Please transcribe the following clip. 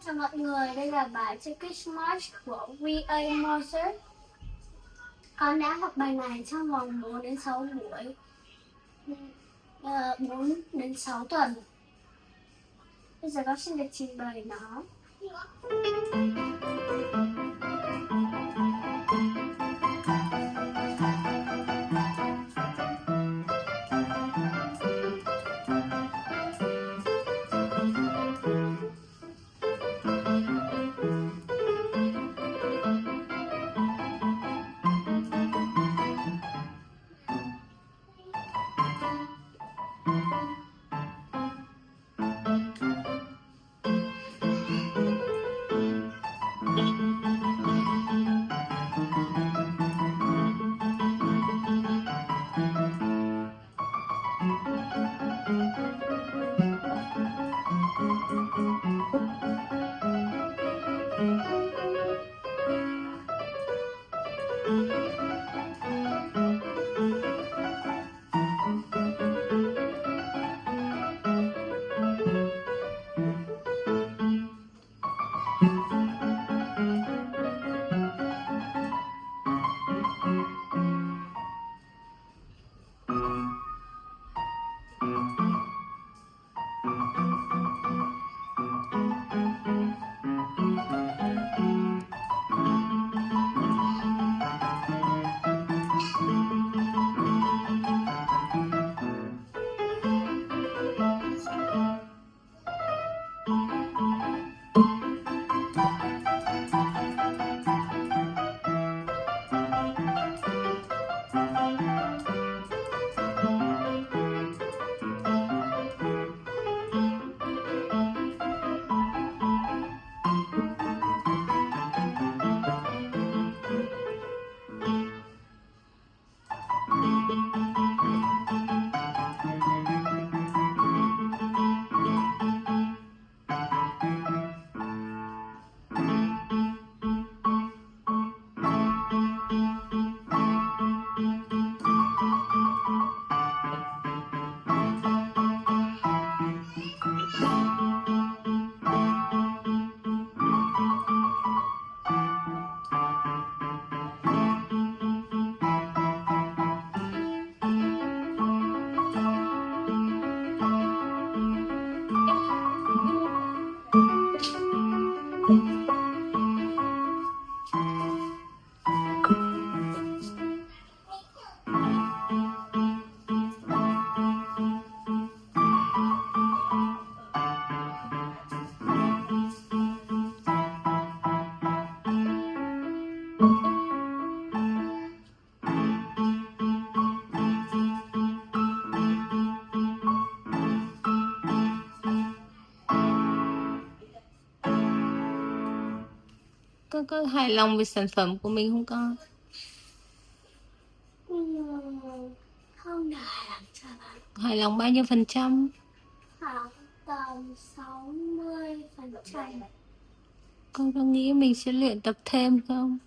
Chào mọi người, đây là bài Turkish March của V.A. Moser. Con đã học bài này trong vòng 4 đến 6 buổi, 4 đến 6 tuần. Bây giờ con xin được trình bày nó. Con có hài lòng về sản phẩm của mình không con? Không hài lòng cho lắm. Hài lòng bao nhiêu %? Khoảng tầm 60%. Con có nghĩ mình sẽ luyện tập thêm không?